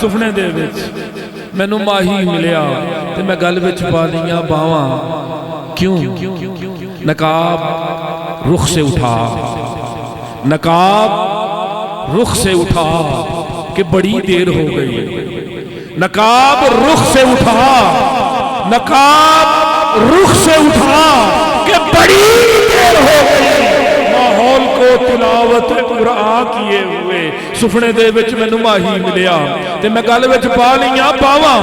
सुपने दे विच मैनू माही मिलिया ते मैं गल विच पा लिया बावां क्यों नकाब रुख से उठा, नकाब रुख से उठा कि बड़ी देर हो गई। नकाब रुख से उठा, नकाब रुख से उठा कि बड़ी देर हो गई। माहौल को तिलावत कुरान किए हुए सुपने दे विच मैनू माही मिलिया ते मैं गल विच पा लिया बावां।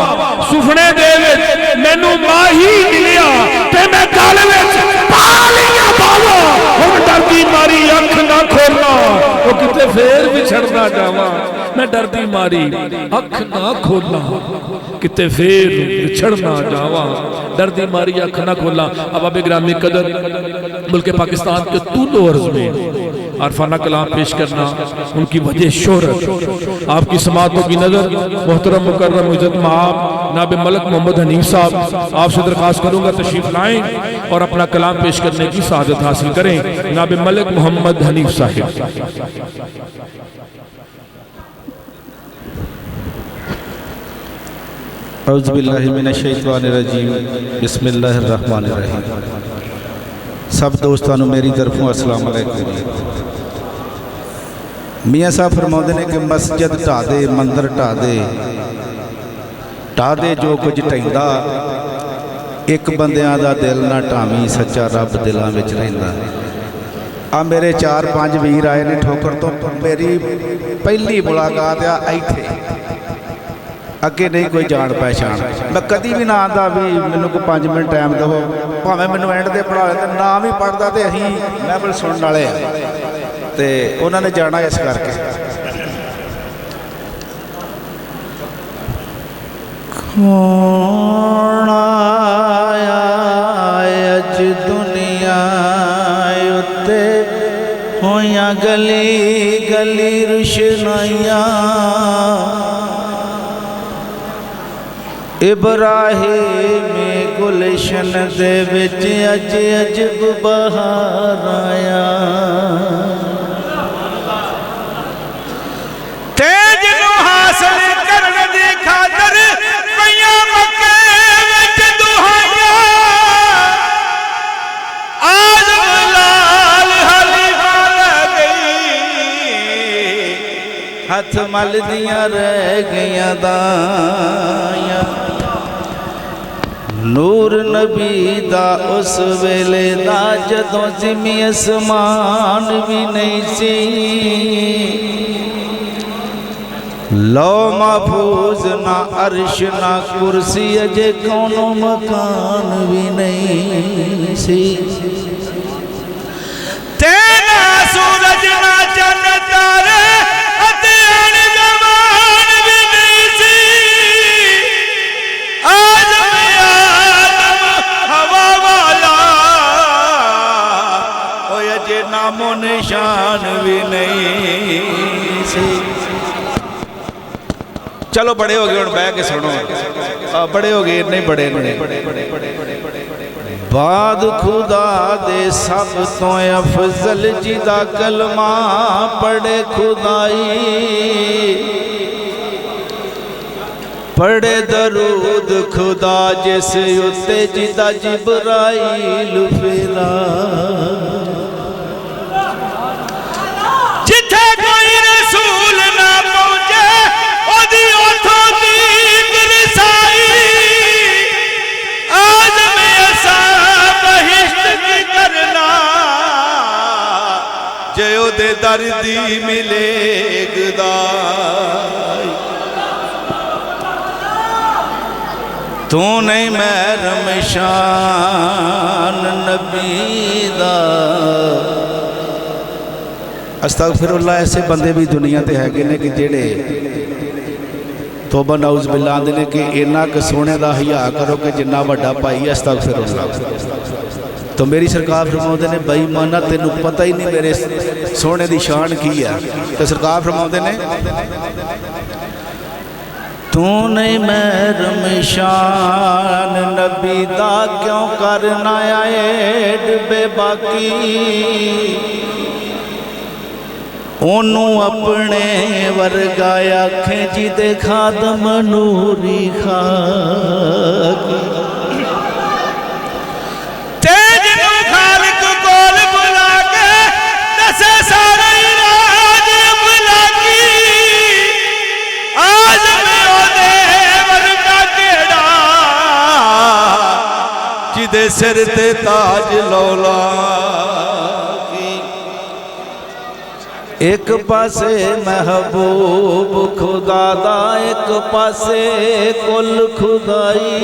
सुपने दे विच मैनू माही मिलिया ते मैं गल विच पा लिया बावां। हुण डरदी मारी अख ना खोलना, वो किते फेर विछड़ ना जावां। मैं डरदी मारी अख ना खोला किते फेर विछड़ ना जावां। डरदी मारी अख ना खोला। अब अब ग्रामी कदर मुल्क पाकिस्तान के तूलो अर्ज में आरफाना कलाम पेश करना, उनकी वजह शोहरत, आपकी समातों की नज़र मोहतरम मुकर्रम इज़्ज़त माब नाब मलक मोहम्मद हनीफ साहब, आपसे दरख्वास्त करूँगा तशरीफ़ लाएँ और अपना कलाम पेश करने की सआदत हासिल करें। नाब मलक मोहम्मद हनीफ साहिब। औज़ुबिल्लाहिमिनश्शैतानिर्रजीम बिस्मिल्लाहिर्रहमानिर्रहीम। सब दोस्तों मेरी तरफों अस्सलाम वालेकुम। मियाँ साहब फरमाते ने कि मस्जिद ढा दे, मंदिर ढा दे जो कुछ ढाइंदा, एक बंदियां दा दिल ना ढावी, सच्चा रब दिलों विच रहिंदा। आ मेरे 4-5 वीर आए ने ठोकर तो, मेरी पहली मुलाकात आ इत्थे, अगे नहीं कोई जान पहचान। मैं कभी भी ना आता भी मैनू को 5 मिनट टाइम दो, भावें मैनू एंड दे पढ़ा लेते ना भी पढ़ता तो अं महफिल सुनने वाले तो उन्होंने जाना इस करके। कौन आया अज दुनिया उत्ते होया गली गली रुशनाइयां, इब्राहिम गुलशन दे विच अज अजब बहार आया। तेज नूं हासिल करन दी खातर पईयां मक्के विच दुहाइयां, आज़म लाल हलीफा गई, हथ मल दियां रह गईयां दाइयां। नूर नबी दा उस वेले दा जदों ज़मीं असमान भी नहीं सी, लो महफूज ना अर्श ना कुर्सी, अजे कोनो मकान भी नहीं सी। तेना सूरज ना चंद तारे नामो निशान भी नहीं सी। चलो बड़े हो गए, हुण बह के सुनो। बड़े हो गए, नहीं बड़े नहीं। बाद खुदा दे सब तो अफजल जिदा कलमा पढ़े खुदाई, पढ़े दरूद खुदा जिस उत्ते जिदा जिब्राइल फिरा। जिथे कोई रसूल ना पहुंचे ओदी ओथों दीप रसाई, आज में असा बहिश्त की करना, जे ओदे दर दी मिले गदाई। तू नहीं महरम शान नबी दा। अस्तगफिरुल्लाह, ऐसे बंदे भी दुनिया ते हैगे ने कि जेड़े तौबा नाउज़ बिल्लाह आंदे ने कि इन्ना क सोने दा हया करो कि जिन्ना वड्डा भाई। अस्तगफिरुल्लाह। तो मेरी सरकार फरमाते ने बेईमाना तेनू पता ही नहीं मेरे सोने दी शान की है। तो सरकार फरमाते ने तू नहीं महरम शान नबी दा, क्यों करना आए डबे बाकी। ओनू अपने वर्गा आखे जिदे खादम नूरी खाकी जिदे सिर ते ताज लौला एक पासे महबूब खुदा दा एक पासे कुल खुदाई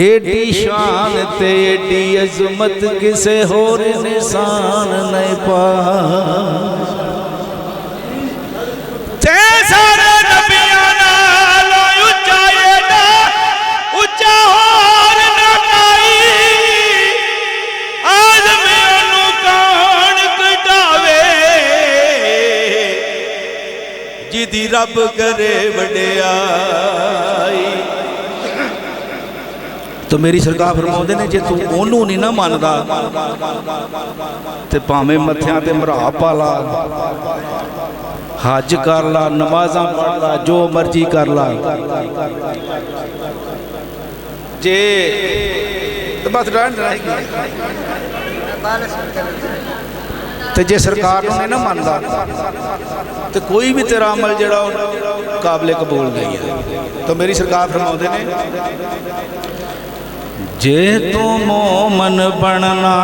एडी शान ते एडी अजमत किसे होर निशान नहीं पा जिदी रब करे वड्याई। तो मेरी सरकार फरमाउंदे ने जे तू ओनू नहीं ना मनदा ते भावें मत्थियां ते मरा पा ला हज कर ला नमाज़ां पढ़ ला जो मर्जी कर ला जे तो बस तो जे सरकार नहीं ना मानता तो कोई भी तेरा अमल जड़ा काबिल कबूल नहीं है। तो मेरी सरकार फरमाउंदे ने जे तू मोमन बनना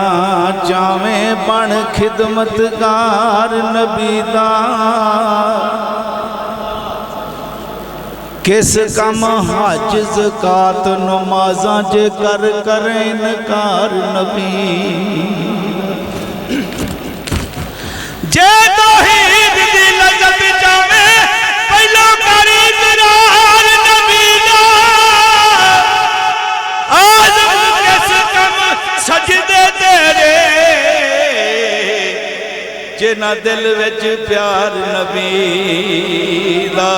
चावे बन खिदमतगार नबी दा किस कम हज ज़कात नमाज़ां जे कर करे इनकार नबी जे तौहीद दी लज़्ज़त चावे पहलो करी इकरार नबी दा आज़म किस कम सजदे तेरे जे ना दिल विच प्यार नबी दा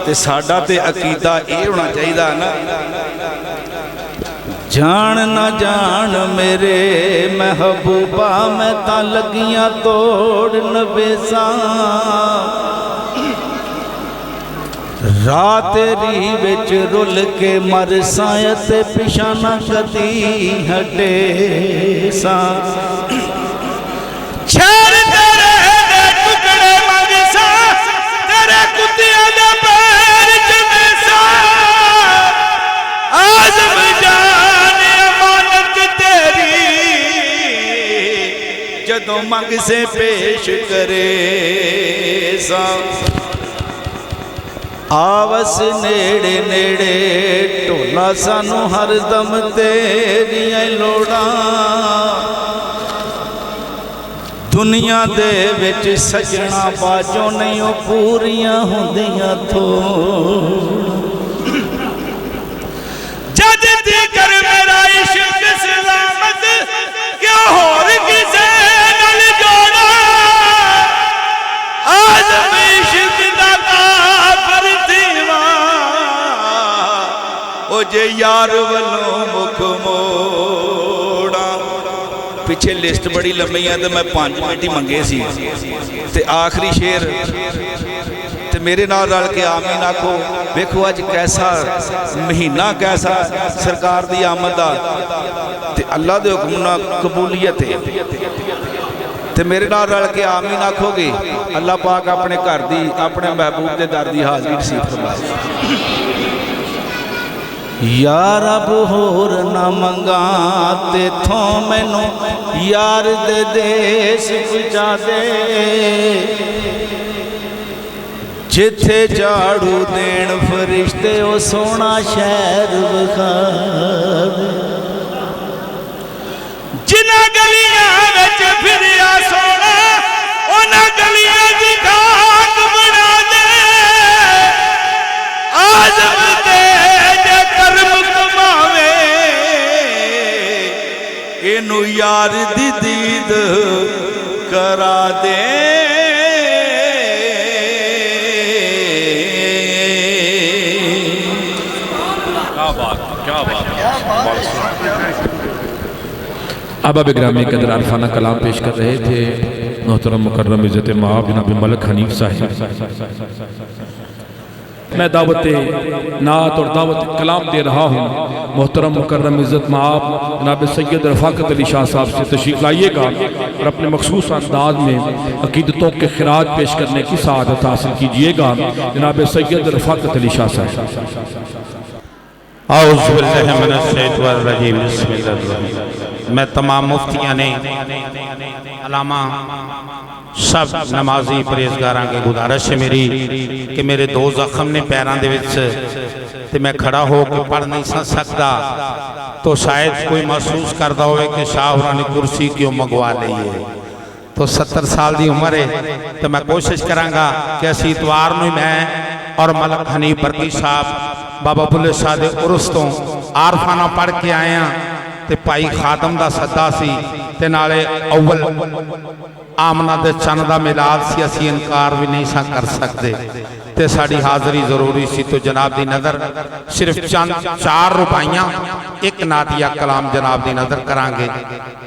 ते साडा ते अकीदा ये होना चाहिए ना जान न जान मेरे महबूबा मैं ता लगियां तोड़ नबेसा रात तेरी विच रुल के मरसा ते पिछा न कदी हटे सा जदों मंग से पेश करे सा आवस नेड़े नेड़े ढोला सानू हरदम तेरियां लोड़ा दुनिया दे विच सजना बाजों नहीं ओ पूरियां होंदियां थो जद दी कर मेरा इश्क सलामत क्या होर किसे जे यार वालों मुख मोड़ा पिछे लिस्ट बड़ी लंबी है तो मैं 5 मिनट ही मंगे सी ते आखिरी शेर ते मेरे नाल रल के आमीन आखो। वेखो अज कैसा महीना कैसा सरकार दी आमद दा ते अल्लाह दे हुक्म नाल कबूलियत है ते मेरे नाल रल के आमीन आखोगे अल्लाह पाक अपने घर दी अपने महबूब दे दर दी हाज़री नसीब फरमाए। या रब होर ना मंगा तेथों मैनू यार दे देश पहुँचा दे जिथे झाड़ू देण फरिश्ते ओ सोना शहर विखा दे जिन्हां गलियां विच फिरिया सोना उन्हां गलियां दी खाक बना दे आज़म दे इनू यार दी दीद करा दे। क्या बात अहबाब ग्रामी के अंदर अरफाना कलाम पेश कर रहे थे मोहतरम मुकर्रम इज़्ज़त माब जनाब मलिक हनीफ साहिब। मैं दावत नात और दावत कलाम दे रहा हूँ। मोहतरम मुकर्रम इज़्ज़त माब जनाब सैयद रफ़ाकत अली शाह साहब से तशरीफ़ लाइएगा और अपने मखसूस अंदाज में अक़ीदतों के खिराज पेश करने की सआदत हासिल कीजिएगा। जनाब सैयद रफ़ाकत अली शाह साहब। मैं तमाम मुफ्तियां ने अलामा सब नमाजी परहेजगारां के गुजारिश है मेरी कि मेरे दो जख्म ने पैरों के विच ते मैं खड़ा हो के पढ़ नहीं सकता, तो शायद कोई महसूस करता हो कि शाह होरां ने कुर्सी क्यों मंगवा ली है। तो 70 साल की उम्र है, तो मैं कोशिश करांगा कि असी इतवार नूं मैं और मलिक हनीफ बरकी साहब बाबा बुल्ले शाह के उर्स तो आरफाना पढ़ के आए हैं। तो भाई खादम का सदा सी ते नाले अव्वल आमना दे चंद का मिलाद सी, असी इनकार भी नहीं सा कर सकते ते साड़ी हाज़री जरूरी सी। तो जनाब की नज़र सिर्फ चंद 4 रुपाइयाँ एक नातिया कलाम जनाब की नज़र करांगे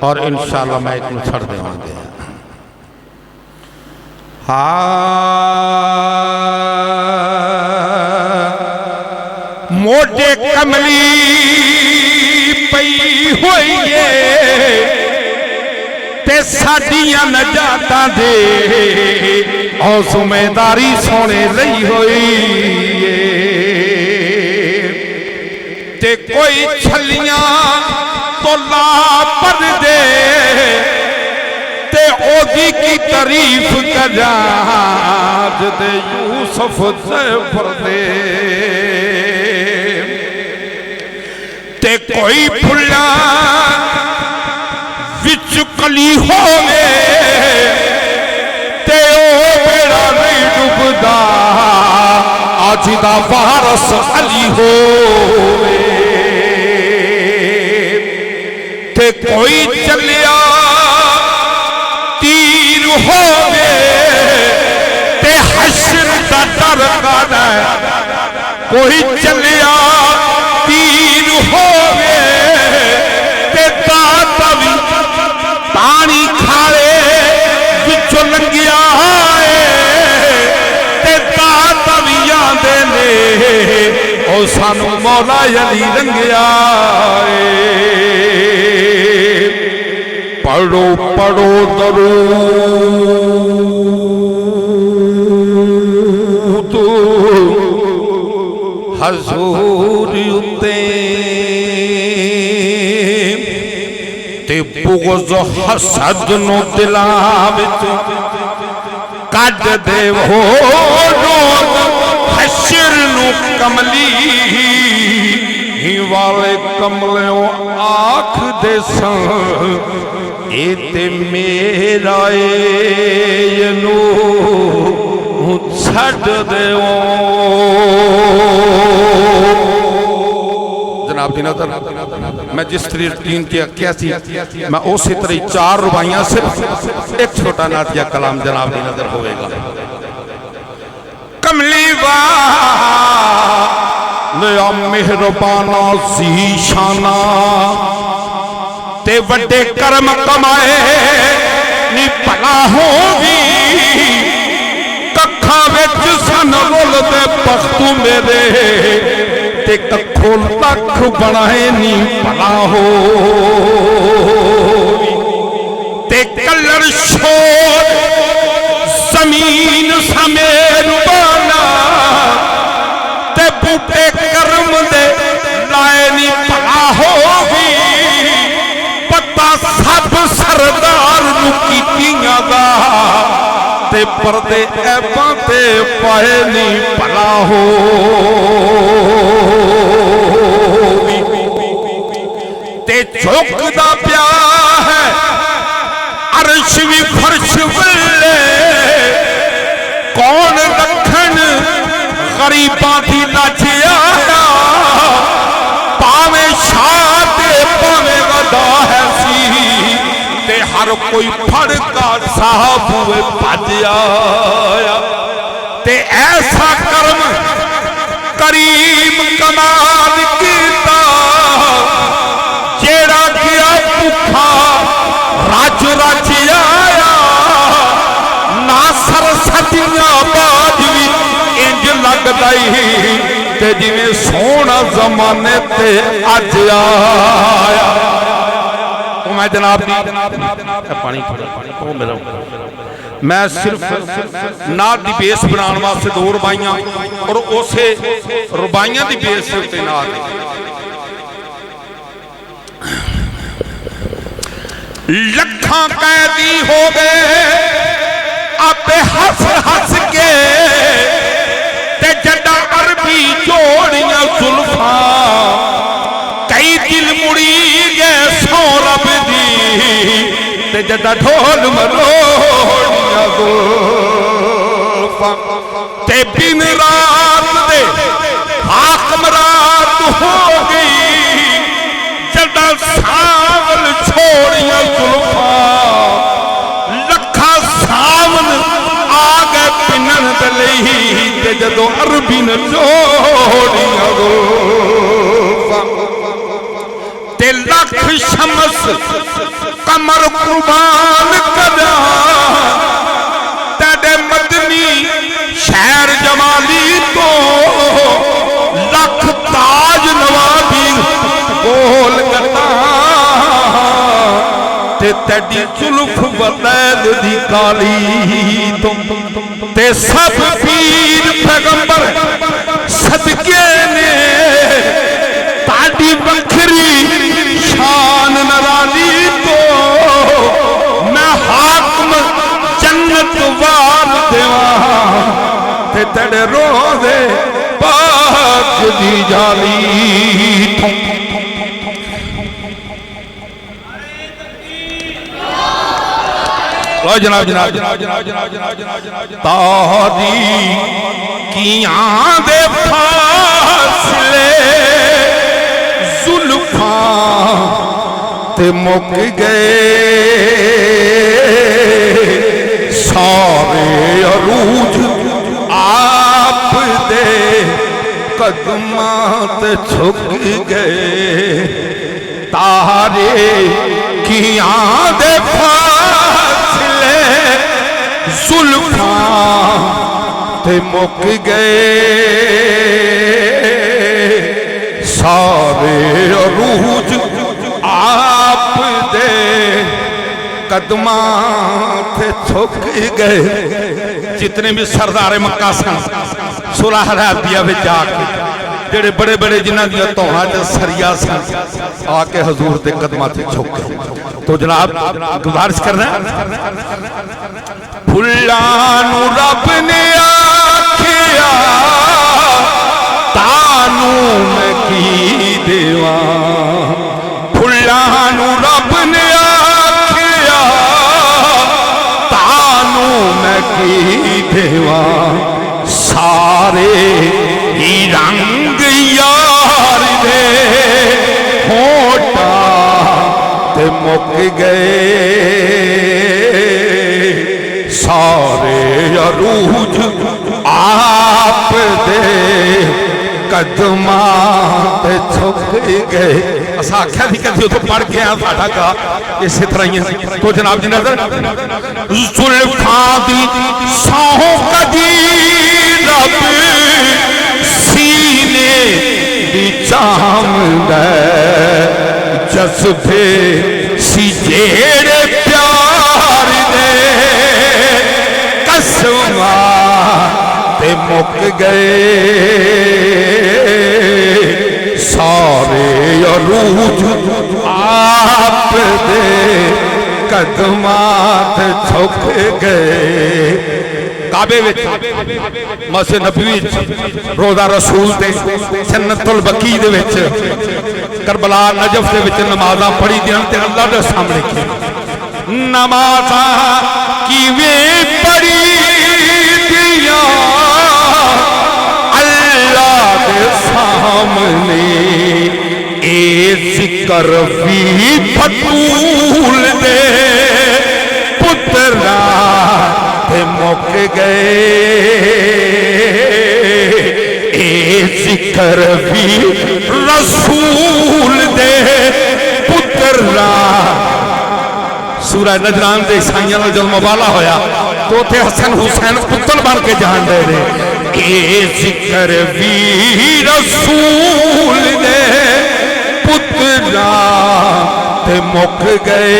और इंशाअल्लाह मैं एक छड़ देवांगे। मोटे कमली पई होई ते साडियां नजातां दे और जिम्मेदारी सोने लई होई ते कोई छलियां तो ला पर दे ते ओदी की तारीफ करा ते यूसुफ ज़फ़र दे ते कोई फुल्ला विच कली होवे ते ओ बेड़ा नहीं डुबदा आज दा वारस अली होवे ते कोई चलिया तीर होवे ते हश्र दा डर कादा कोई चलिया तीर होवे ते दाता भी पानी खाले विचों लंघिया ते दाता भी आंदे ने ओ सानू मौला अली रंगिया। पढ़ो पढ़ो दरूद हजूर उत्ते ते बुग़्ज़ हसद नो दिलां विच कढ देवो हशर नू कमली वाले कमलियों आख दे ए ते मेरा नू छड़ देओ। जनाब की नज़र मैं जिस तीन की आख्या सी मैं उसी तरह 4 रुबाइयां सिर्फ एक छोटा नातिया कलाम जनाब की नज़र होगा। कमली वाह मेहरबाना ज़ीशाना ते वड्डे कर्म कमाए नी भला होगी कखा विच सन रुलदे पख्तू मेरे ते कखों लख बनाए नी भला हो ते कलर शोर जमीन समेर बाना ते बूटे कर्म दे लाए नी भला होगी पता सब सरदार नू कीतियां दा ते पर्दे ऐबां ते पाए नी भला हो ते झुकदा पिया है अर्श भी फर्श वल्ले कौन रखन गरीबां दी लाजिया पावे शाह ते पावे गदा है सी ते हर कोई फड़ का साहब हुए भज आया ते ऐसा कर्म करीम कमाल कीता जेड़ा गया भुखा फतियाबाद भी इंज लगदा ही ते जिवें सोहना जमाने ते अज आया। मैं जनाब पानी ओ मेरा मैं सिर्फ नात दी बेस बनाने वास्ते 2 रुबाइयां और उसे रुबाइयां दी बेस के उत्ते नात लखां कैदी हो गए आपे हस हस के ते जड़ा अरबी जोड़ियां जुल्फा कई दिल मुड़ी गए सौरभ दी ते जड़ा ढोल मरोड़ियां जुल्फा ते बिन रात दे हाकम रात हो गई जड़ा सावल छोड़ियां जुल्फा लखा सावन आ गए पिनन दलई ते जदों अरबी न जोड़ियां जुल्फा ते लख शमस कमर कुर्बान करा तेरे मदनी शहर जमाली तो लख ताज नवाबी बोल करता ते तेरी जुल्फ बलैल दी काली तो ते सब पीर पैगंबर सदके ने ताड़ी बखरी शान नराली तो मैं हाकम जन्नत वाल देवा ते तेरे रोज़े पाक दी जाली तो जनाब जनाब तारी कियां दे फासले जुल्फा ते मुक गए सारे अरूज आप दे कदमां ते झुक गए तारे कियां दे फासले जुल्फा ते मुक गए सारे अरूज आप दे कदमां ते झुक गए। जितने भी सरदार मक्का सन सुलह हुदैबिया विच आके जेड़े बड़े बड़े जिन्हां दी धौणां च सरिया सन आके हजूर दे कदमां ते झुक गए। तो जनाब गुजारिश करना फुल्लां नूं रब ने आखिया तानू मैं की देवा फुल्लां नूं रब ने आखिया तानू मैं की देवा सारे ही रंग यार दे होटा ते मुक गए सारे अरूज आप दे कदमां ते झुक गए। अस आख्या भी कभी उतो पढ़ के आया साडा का इस तरह ही। तो जनाब जी नजर जुल्फां दी साहों कदी रब सीने दी चाहंदा जज्बे सी जेड़े प्यार दे कसमा ते मुक गए सारे अरूज आप दे कदमां ते झुक गए। काबे विच मस्जिद नबवी रोज़ा रसूल ते जन्नतुल बकी दे विच करबला नजफ दे विच नमाज़ां पढ़ी दियां ते अल्लाह दे सामने की नमाज़ां किवें पढ़ी दियां अल्लाह दे सामने ए जिक्र भी फतूल दे पुत्रा ते मुक गए ए जिक्र भी रसूल दे पुत्रा। सूरह नजरान दे ईसाइयां दा जदों मवाला होया तो उत्थे हसन हुसैन पुतल बन के जान दे रहे कि जिक्र भी रसूल दे पुत्रा ते मुक गए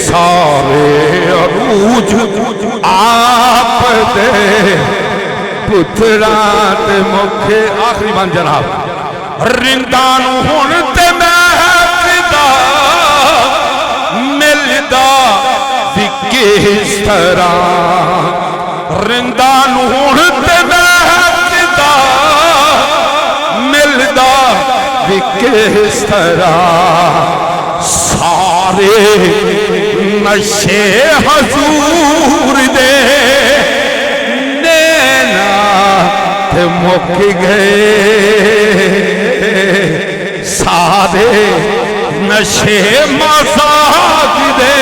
सारे अरूज आप दे पुत्रा ते मुखे। आखिरी बन जनाब रिंदा नू हुण ते महकदा मिलदा भी किस तरह रिंदा नू हुण ते महकदा मिलदा भी किस तरह सारे नशे हजूर दे नैना ते मुक गए सारे नशे मजाक दे